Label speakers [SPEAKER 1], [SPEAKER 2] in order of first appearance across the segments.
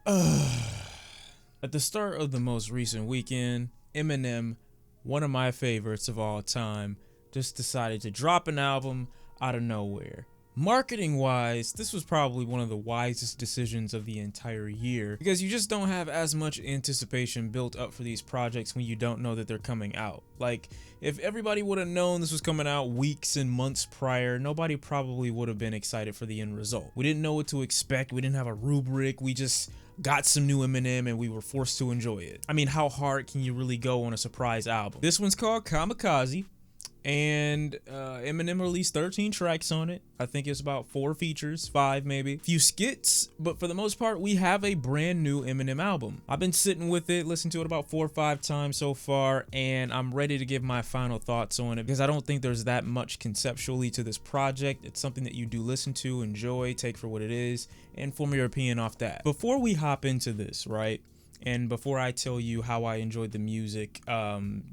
[SPEAKER 1] At the start of the most recent weekend, Eminem, one of my favorites of all time, just decided to drop an album out of nowhere. Marketing wise, this was probably one of the wisest decisions of the entire year because you just don't have as much anticipation built up for these projects when you don't know that they're coming out. Like, if everybody would have known this was coming out weeks and months prior, nobody probably would have been excited for the end result. We didn't know what to expect, we didn't have a rubric, we just got some new Eminem and we were forced to enjoy it. I mean, how hard can you really go on a surprise album? This one's called Kamikaze. And Eminem released 13 tracks on it. I think it's about 4 features, 5 maybe, few skits, but for the most part we have a brand new Eminem album. I've been sitting with it, listened to it about 4 or 5 times so far, and I'm ready to give my final thoughts on it because I don't think there's that much conceptually to this project. It's something that you do listen to, enjoy, take for what it is, and form your opinion off that. Before we hop into this, right, and before I tell you how I enjoyed the music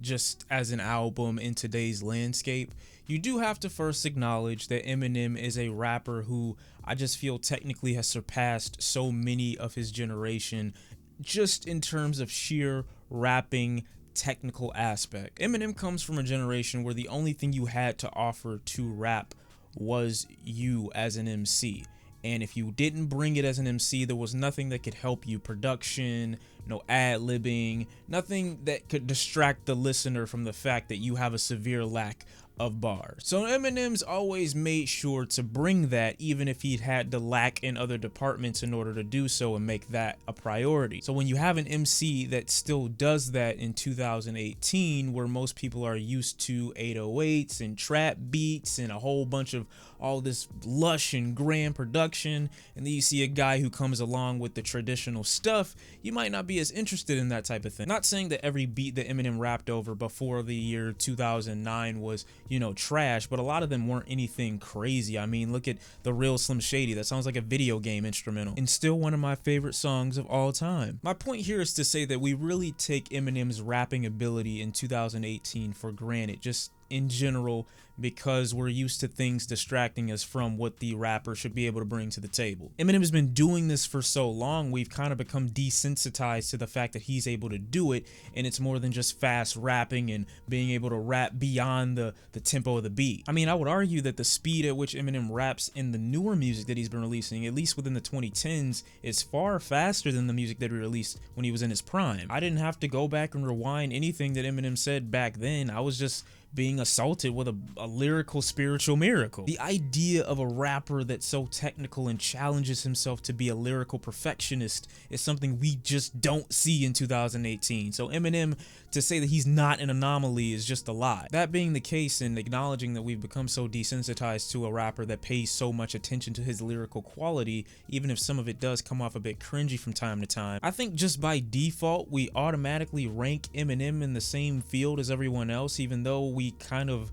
[SPEAKER 1] just as an album in today's landscape, you do have to first acknowledge that Eminem is a rapper who I just feel technically has surpassed so many of his generation just in terms of sheer rapping technical aspect. Eminem comes from a generation where the only thing you had to offer to rap was you as an MC. And if you didn't bring it as an MC, there was nothing that could help you. Production, no ad-libbing, nothing that could distract the listener from the fact that you have a severe lack of bars. So Eminem's always made sure to bring that, even if he'd had to lack in other departments in order to do so and make that a priority. So when you have an MC that still does that in 2018, where most people are used to 808s and trap beats and a whole bunch of all this lush and grand production, and then you see a guy who comes along with the traditional stuff, you might not be as interested in that type of thing. Not saying that every beat that Eminem rapped over before the year 2009 was, you know, trash, but a lot of them weren't anything crazy. I mean, look at The Real Slim Shady. That sounds like a video game instrumental, and still one of my favorite songs of all time. My point here is to say that we really take Eminem's rapping ability in 2018 for granted, just in general, because we're used to things distracting us from what the rapper should be able to bring to the table. Eminem has been doing this for so long, we've kind of become desensitized to the fact that he's able to do it, and it's more than just fast rapping and being able to rap beyond the tempo of the beat. I mean, I would argue that the speed at which Eminem raps in the newer music that he's been releasing, at least within the 2010s, is far faster than the music that he released when he was in his prime. I didn't have to go back and rewind anything that Eminem said back then. I was just being assaulted with a lyrical spiritual miracle. The idea of a rapper that's so technical and challenges himself to be a lyrical perfectionist is something we just don't see in 2018. So Eminem, to say that he's not an anomaly is just a lie. That being the case, and acknowledging that we've become so desensitized to a rapper that pays so much attention to his lyrical quality, even if some of it does come off a bit cringy from time to time, I think just by default we automatically rank Eminem in the same field as everyone else, even though we kind of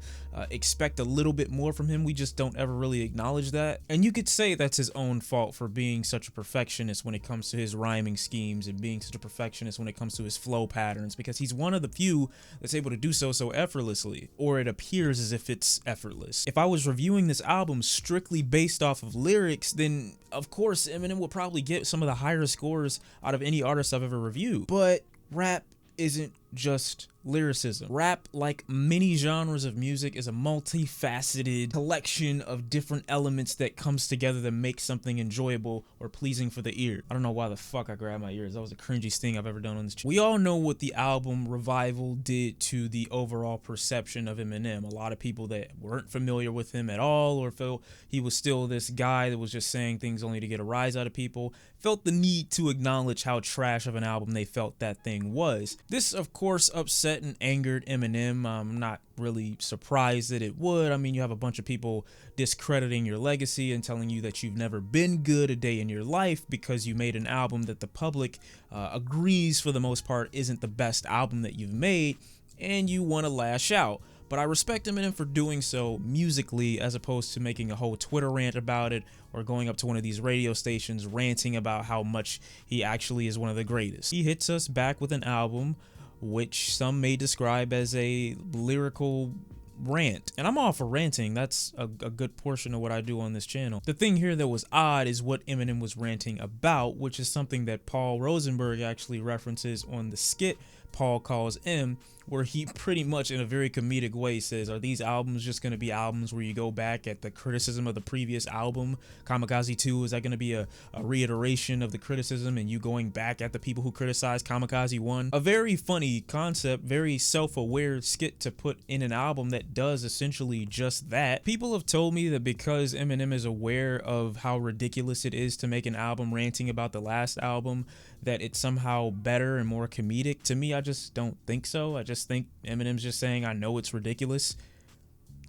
[SPEAKER 1] expect a little bit more from him. We just don't ever really acknowledge that. And you could say that's his own fault for being such a perfectionist when it comes to his rhyming schemes and being such a perfectionist when it comes to his flow patterns, because he's one of the few that's able to do so effortlessly, or it appears as if it's effortless. If I was reviewing this album strictly based off of lyrics, then of course Eminem would probably get some of the higher scores out of any artist I've ever reviewed. But rap isn't just lyricism. Rap, like many genres of music, is a multifaceted collection of different elements that comes together to make something enjoyable or pleasing for the ear. I don't know why the fuck I grabbed my ears. That was the cringiest thing I've ever done on this channel. We all know what the album Revival did to the overall perception of Eminem. A lot of people that weren't familiar with him at all, or felt he was still this guy that was just saying things only to get a rise out of people, felt the need to acknowledge how trash of an album they felt that thing was. This, of course, upset and angered Eminem. I'm not really surprised that it would. I mean, you have a bunch of people discrediting your legacy and telling you that you've never been good a day in your life because you made an album that the public agrees for the most part isn't the best album that you've made, and you want to lash out. But I respect Eminem for doing so musically, as opposed to making a whole Twitter rant about it or going up to one of these radio stations ranting about how much he actually is one of the greatest. He hits us back with an album which some may describe as a lyrical rant, and I'm all for ranting. That's a good portion of what I do on this channel. The thing here that was odd is what Eminem was ranting about, which is something that Paul Rosenberg actually references on the skit Paul Calls M, where he pretty much in a very comedic way says, are these albums just going to be albums where you go back at the criticism of the previous album? Kamikaze 2, is that going to be a reiteration of the criticism and you going back at the people who criticized Kamikaze 1? A very funny concept, very self-aware skit to put in an album that does essentially just that. People have told me that because Eminem is aware of how ridiculous it is to make an album ranting about the last album, that it's somehow better and more comedic. To me, I just don't think so. I just think Eminem's just saying, I know it's ridiculous.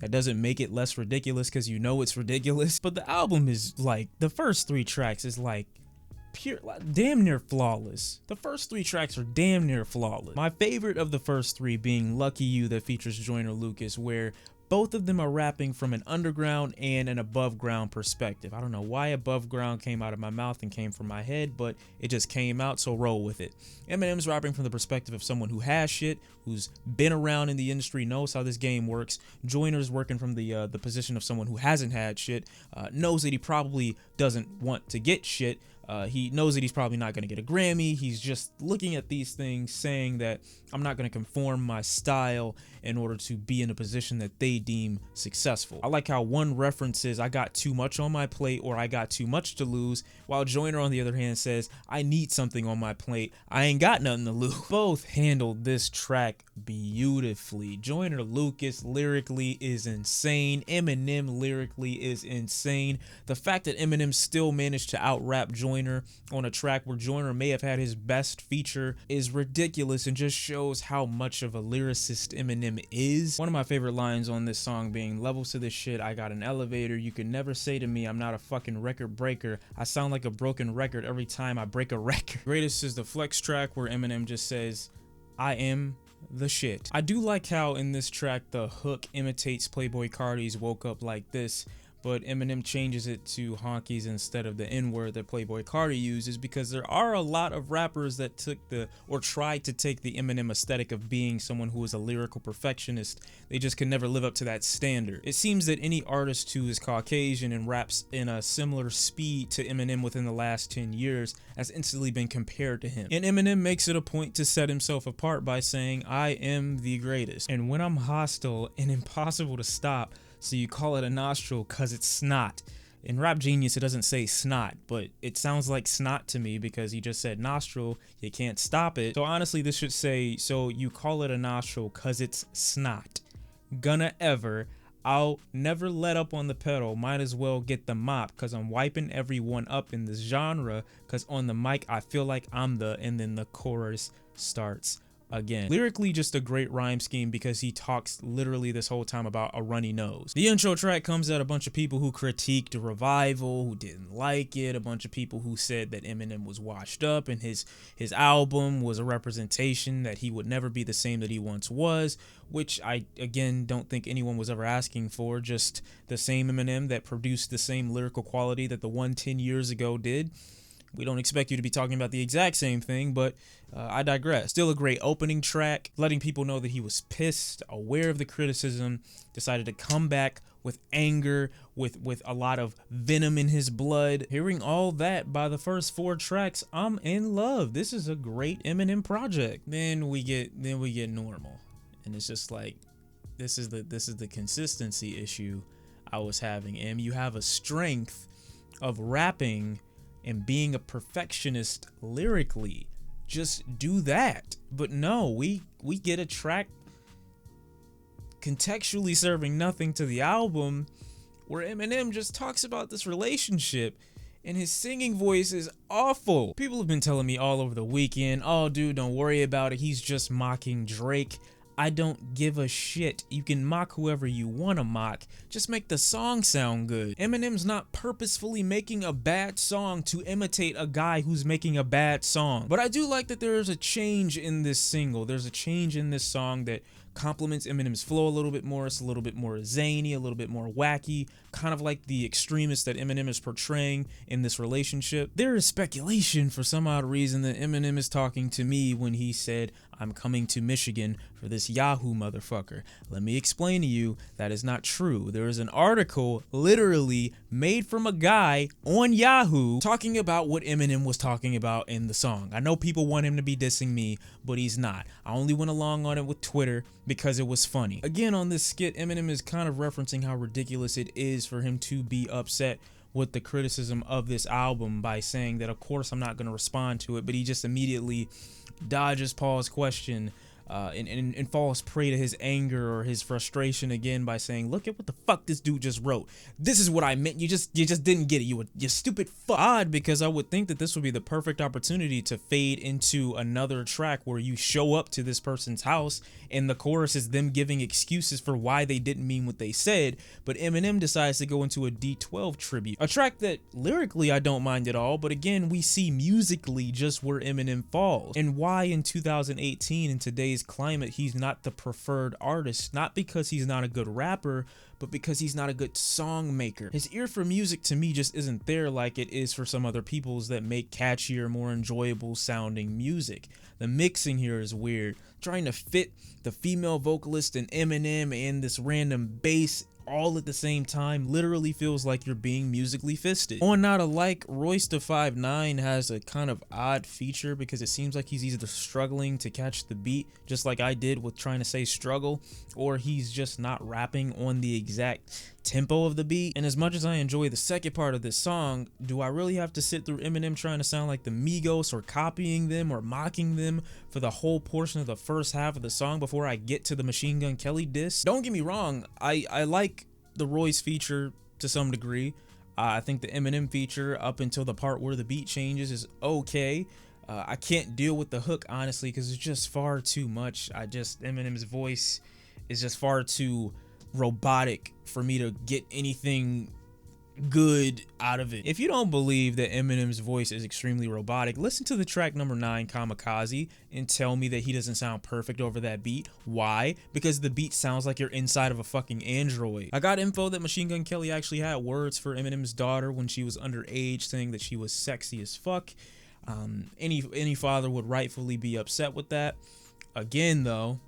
[SPEAKER 1] That doesn't make it less ridiculous because you know it's ridiculous. But the album is like, the first 3 tracks is like pure, damn near flawless. The first 3 tracks are damn near flawless. My favorite of the first 3 being Lucky You, that features Joyner Lucas, where both of them are rapping from an underground and an above ground perspective. I don't know why above ground came out of my mouth and came from my head, but it just came out, so roll with it. Eminem's rapping from the perspective of someone who has shit, who's been around in the industry, knows how this game works. Joyner's working from the position of someone who hasn't had shit, knows that he probably doesn't want to get shit. He knows that he's probably not going to get a Grammy. He's just looking at these things saying that I'm not going to conform my style in order to be in a position that they deem successful. I like how one references I got too much on my plate or I got too much to lose, while Joyner on the other hand says I need something on my plate. I ain't got nothing to lose. Both handled this track beautifully. Joyner Lucas lyrically is insane. Eminem lyrically is insane. The fact that Eminem still managed to out-rap Joyner on a track where Joyner may have had his best feature is ridiculous and just shows how much of a lyricist Eminem is. One of my favorite lines on this song being, levels to this shit, I got an elevator, you can never say to me I'm not a fucking record breaker. I sound like a broken record every time I break a record. Greatest is the flex track where Eminem just says, I am the shit. I do like how in this track the hook imitates Playboi Carti's Woke Up Like This, but Eminem changes it to honkies instead of the N-word that Playboi Carti uses, because there are a lot of rappers that took or tried to take the Eminem aesthetic of being someone who is a lyrical perfectionist. They just can never live up to that standard. It seems that any artist who is Caucasian and raps in a similar speed to Eminem within the last 10 years has instantly been compared to him. And Eminem makes it a point to set himself apart by saying, I am the greatest. And when I'm hostile and impossible to stop, so you call it a nostril cause it's snot. In Rap Genius, it doesn't say snot, but it sounds like snot to me because he just said nostril, you can't stop it. So honestly, this should say, so you call it a nostril cause it's snot. Gonna ever, I'll never let up on the pedal, might as well get the mop cause I'm wiping everyone up in this genre, cause on the mic I feel like I'm the, and then the chorus starts again. Lyrically, just a great rhyme scheme because he talks literally this whole time about a runny nose. The intro track comes at a bunch of people who critiqued the revival, who didn't like it, a bunch of people who said that Eminem was washed up and his album was a representation that he would never be the same that he once was, which I, again, don't think anyone was ever asking for. Just the same Eminem that produced the same lyrical quality that the one 10 years ago did. We don't expect you to be talking about the exact same thing, but I digress. Still a great opening track, letting people know that he was pissed, aware of the criticism, decided to come back with anger, with a lot of venom in his blood. Hearing all that by the first 4 tracks, I'm in love. This is a great Eminem project. Then we get normal, and it's just like this is the consistency issue I was having. And you have a strength of rapping and being a perfectionist lyrically. Just do that. But no, we get a track contextually serving nothing to the album where Eminem just talks about this relationship and his singing voice is awful. People have been telling me all over the weekend, oh dude, don't worry about it, he's just mocking Drake. I don't give a shit. You can mock whoever you want to mock. Just make the song sound good. Eminem's not purposefully making a bad song to imitate a guy who's making a bad song. But I do like that there's a change in this single. There's a change in this song that complements Eminem's flow a little bit more. It's a little bit more zany, a little bit more wacky, kind of like the extremist that Eminem is portraying in this relationship. There is speculation for some odd reason that Eminem is talking to me when he said, "I'm coming to Michigan for this Yahoo motherfucker." Let me explain to you, that is not true. There is an article literally made from a guy on Yahoo talking about what Eminem was talking about in the song. I know people want him to be dissing me, but he's not. I only went along on it with Twitter because it was funny. Again, on this skit, Eminem is kind of referencing how ridiculous it is for him to be upset with the criticism of this album by saying that, of course, I'm not going to respond to it, but he just immediately dodges Paul's question and falls prey to his anger or his frustration again by saying, "Look at what the fuck this dude just wrote. This is what I meant. You just didn't get it. You stupid fuck." Odd, because I would think that this would be the perfect opportunity to fade into another track where you show up to this person's house and the chorus is them giving excuses for why they didn't mean what they said. But Eminem decides to go into a D12 tribute, a track that lyrically I don't mind at all, but again, we see musically just where Eminem falls and why in 2018 in today's climate he's not the preferred artist, not because he's not a good rapper, but because he's not a good song maker. His ear for music to me just isn't there like it is for some other people's that make catchier, more enjoyable sounding music. The mixing here is weird, trying to fit the female vocalist and Eminem and this random bass all at the same time literally feels like you're being musically fisted. On Not Alike, Royce da 5'9" has a kind of odd feature because it seems like he's either struggling to catch the beat, just like I did with trying to say struggle, or he's just not rapping on the exact tempo of the beat. And as much as I enjoy the second part of this song, do I really have to sit through Eminem trying to sound like the Migos or copying them or mocking them for the whole portion of the first half of the song before I get to the Machine Gun Kelly diss? Don't get me wrong, I like the Royce feature to some degree. I think the Eminem feature up until the part where the beat changes is okay. I can't deal with the hook honestly because it's just far too much. Eminem's voice is just far too robotic for me to get anything good out of it. If you don't believe that Eminem's voice is extremely robotic, listen to the track number 9, Kamikaze, and tell me that he doesn't sound perfect over that beat. Why? Because the beat sounds like you're inside of a fucking android. I got info that Machine Gun Kelly actually had words for Eminem's daughter when she was underage, saying that she was sexy as fuck. Any father would rightfully be upset with that. Again though,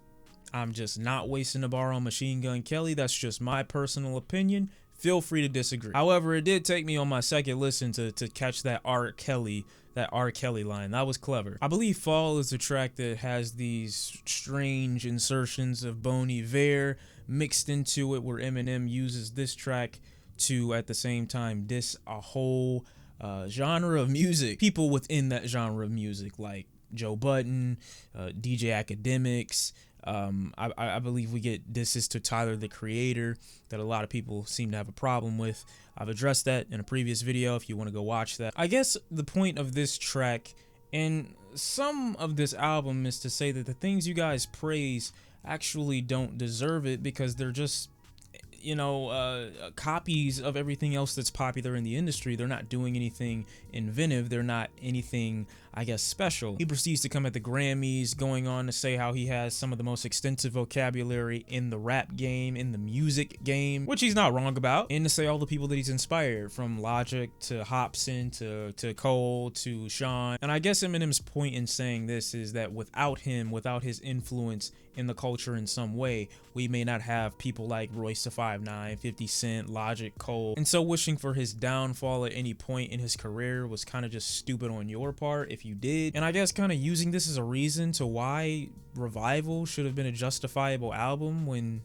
[SPEAKER 1] I'm just not wasting a bar on Machine Gun Kelly. That's just my personal opinion. Feel free to disagree. However, it did take me on my second listen to catch that R. Kelly line. That was clever. I believe Fall is the track that has these strange insertions of Bon Iver mixed into it, where Eminem uses this track to at the same time diss a whole genre of music. People within that genre of music like Joe Budden, DJ Academics. I believe we get disses to Tyler the Creator that a lot of people seem to have a problem with. I've addressed that in a previous video if you want to go watch that. I guess the point of this track and some of this album is to say that the things you guys praise actually don't deserve it because they're just, copies of everything else that's popular in the industry. They're not doing anything inventive. They're not anything, I guess, special. He proceeds to come at the Grammys, going on to say how he has some of the most extensive vocabulary in the rap game, in the music game, which he's not wrong about, and to say all the people that he's inspired, from Logic to Hopsin to Cole to Shawn. And I guess Eminem's point in saying this is that without him, without his influence in the culture in some way, we may not have people like Royce da 5'9", 50 Cent, Logic, Cole. And so wishing for his downfall at any point in his career was kind of just stupid on your part if you did. And I guess kind of using this as a reason to why Revival should have been a justifiable album when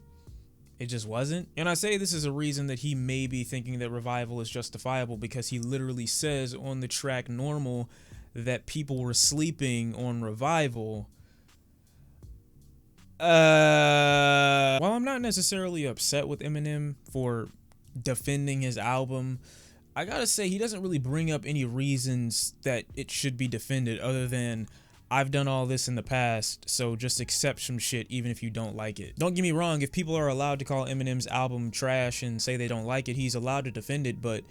[SPEAKER 1] it just wasn't. And I say this is a reason that he may be thinking that Revival is justifiable because he literally says on the track Normal that people were sleeping on Revival. While I'm not necessarily upset with Eminem for defending his album, I gotta say he doesn't really bring up any reasons that it should be defended other than I've done all this in the past, so just accept some shit even if you don't like it. Don't get me wrong, if people are allowed to call Eminem's album trash and say they don't like it, he's allowed to defend it, but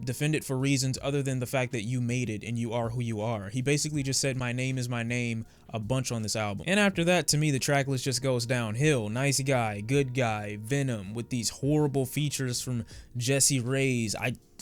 [SPEAKER 1] defend it for reasons other than the fact that you made it and you are who you are. He basically just said my name is my name a bunch on this album. And after that, to me, the track list just goes downhill. Nice Guy, Good Guy, Venom, with these horrible features from Jessie, Reyez.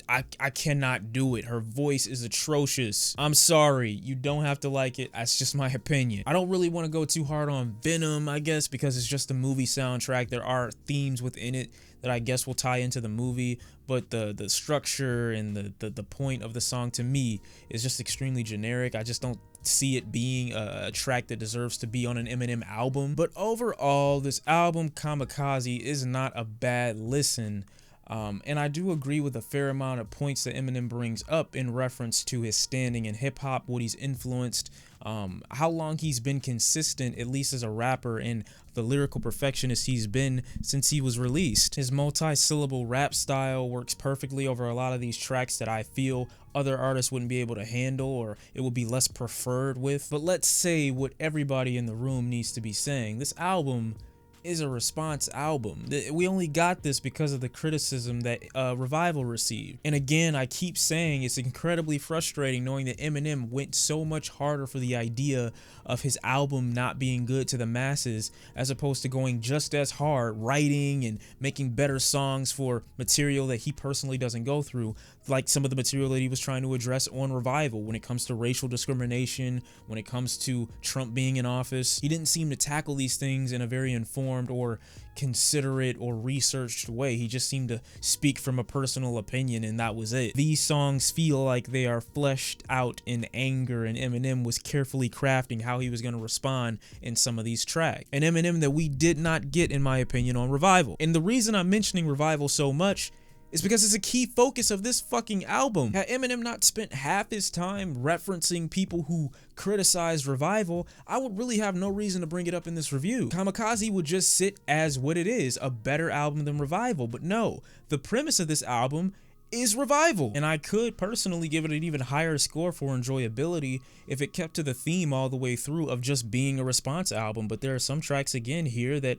[SPEAKER 1] I cannot do it. Her voice is atrocious. I'm sorry. You don't have to like it. That's just my opinion. I don't really want to go too hard on Venom, I guess, because it's just a movie soundtrack. There are themes within it that I guess will tie into the movie, but the structure and the point of the song to me is just extremely generic. I just don't see it being a track that deserves to be on an Eminem album. But overall, this album, Kamikaze, is not a bad listen. And I do agree with a fair amount of points that Eminem brings up in reference to his standing in hip-hop, what he's influenced, how long he's been consistent, at least as a rapper, and the lyrical perfectionist he's been since he was released. His multi-syllable rap style works perfectly over a lot of these tracks that I feel other artists wouldn't be able to handle, or it would be less preferred with. But let's say what everybody in the room needs to be saying. This album is a response album. We only got this because of the criticism that Revival received. And again, I keep saying it's incredibly frustrating knowing that Eminem went so much harder for the idea of his album not being good to the masses, as opposed to going just as hard writing and making better songs for material that he personally doesn't go through, like some of the material that he was trying to address on Revival when it comes to racial discrimination, when it comes to Trump being in office. He didn't seem to tackle these things in a very informed or considerate or researched way. He just seemed to speak from a personal opinion, and that was it. These songs feel like they are fleshed out in anger, and Eminem was carefully crafting how he was going to respond in some of these tracks. An Eminem that we did not get, in my opinion, on Revival. And the reason I'm mentioning Revival so much is because it's a key focus of this fucking album. Had Eminem not spent half his time referencing people who criticized Revival, I would really have no reason to bring it up in this review. Kamikaze would just sit as what it is, a better album than Revival. But no, the premise of this album is Revival, and I could personally give it an even higher score for enjoyability if it kept to the theme all the way through of just being a response album. But there are some tracks again here that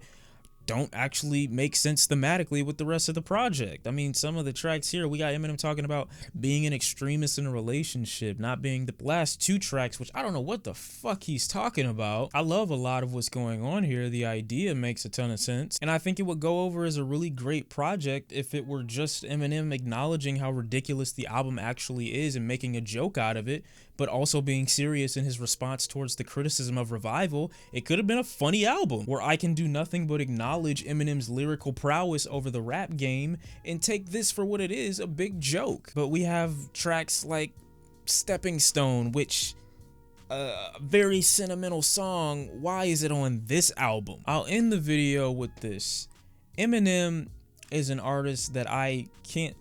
[SPEAKER 1] don't actually make sense thematically with the rest of the project. I mean, some of the tracks here, we got Eminem talking about being an extremist in a relationship, not being the last two tracks, which I don't know what the fuck he's talking about. I love a lot of what's going on here. The idea makes a ton of sense, and I think it would go over as a really great project if it were just Eminem acknowledging how ridiculous the album actually is and making a joke out of it, but also being serious in his response towards the criticism of Revival. It could have been a funny album where I can do nothing but acknowledge Eminem's lyrical prowess over the rap game and take this for what it is, a big joke. But we have tracks like Stepping Stone, which a very sentimental song. Why is it on this album? I'll end the video with this. Eminem is an artist that I can't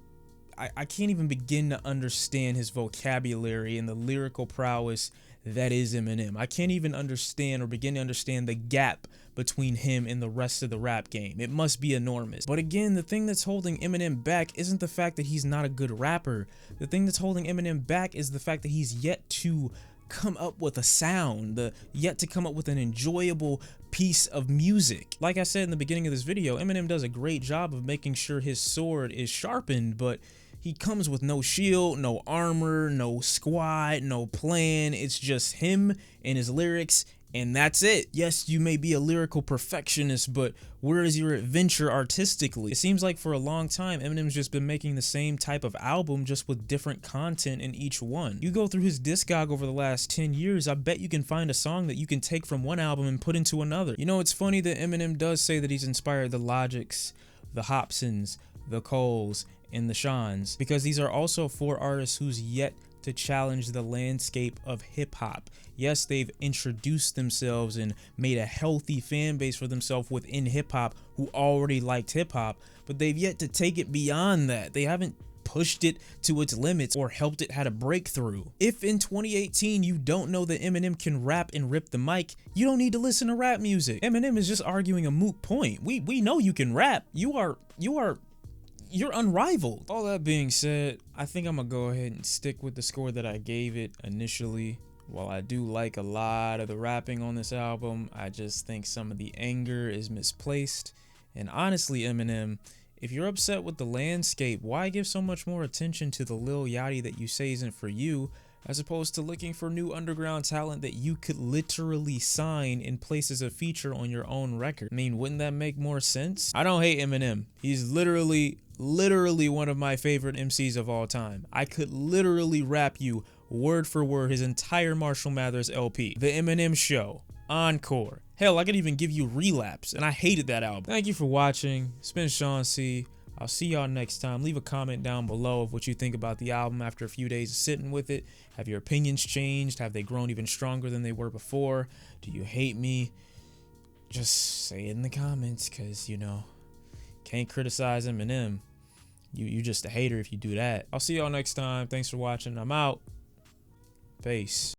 [SPEAKER 1] even begin to understand his vocabulary and the lyrical prowess that is Eminem. I can't even understand or begin to understand the gap between him and the rest of the rap game. It must be enormous. But again, the thing that's holding Eminem back isn't the fact that he's not a good rapper. The thing that's holding Eminem back is the fact that he's yet to come up with a sound, yet to come up with an enjoyable piece of music. Like I said in the beginning of this video, Eminem does a great job of making sure his sword is sharpened, but he comes with no shield, no armor, no squad, no plan. It's just him and his lyrics, and that's it. Yes, you may be a lyrical perfectionist, but where is your adventure artistically? It seems like for a long time, Eminem's just been making the same type of album, just with different content in each one. You go through his discog over the last 10 years, I bet you can find a song that you can take from one album and put into another. You know, it's funny that Eminem does say that he's inspired the Logics, the Hopsons, the Coles, and the Shawns, because these are also four artists who's yet to challenge the landscape of hip-hop. Yes, they've introduced themselves and made a healthy fan base for themselves within hip-hop who already liked hip-hop, but they've yet to take it beyond that. They haven't pushed it to its limits or helped it had a breakthrough. If in 2018 you don't know that Eminem can rap and rip the mic, you don't need to listen to rap music. Eminem is just arguing a moot point. We know you can rap. You're unrivaled. All that being said, I think I'm gonna go ahead and stick with the score that I gave it initially. While I do like a lot of the rapping on this album, I just think some of the anger is misplaced. And honestly, Eminem, If you're upset with the landscape, why give so much more attention to the Lil Yachty that you say isn't for you, as opposed to looking for new underground talent that you could literally sign in places of feature on your own record? I mean, wouldn't that make more sense? I don't hate Eminem. He's literally one of my favorite MCs of all time. I could literally rap you word for word his entire Marshall Mathers LP. The Eminem Show, Encore. Hell, I could even give you Relapse, and I hated that album. Thank you for watching. It's been Shawn C. I'll see y'all next time. Leave a comment down below of what you think about the album after a few days of sitting with it. Have your opinions changed? Have they grown even stronger than they were before? Do you hate me? Just say it in the comments, because, you know, can't criticize Eminem. You're just a hater if you do that. I'll see y'all next time. Thanks for watching. I'm out. Peace.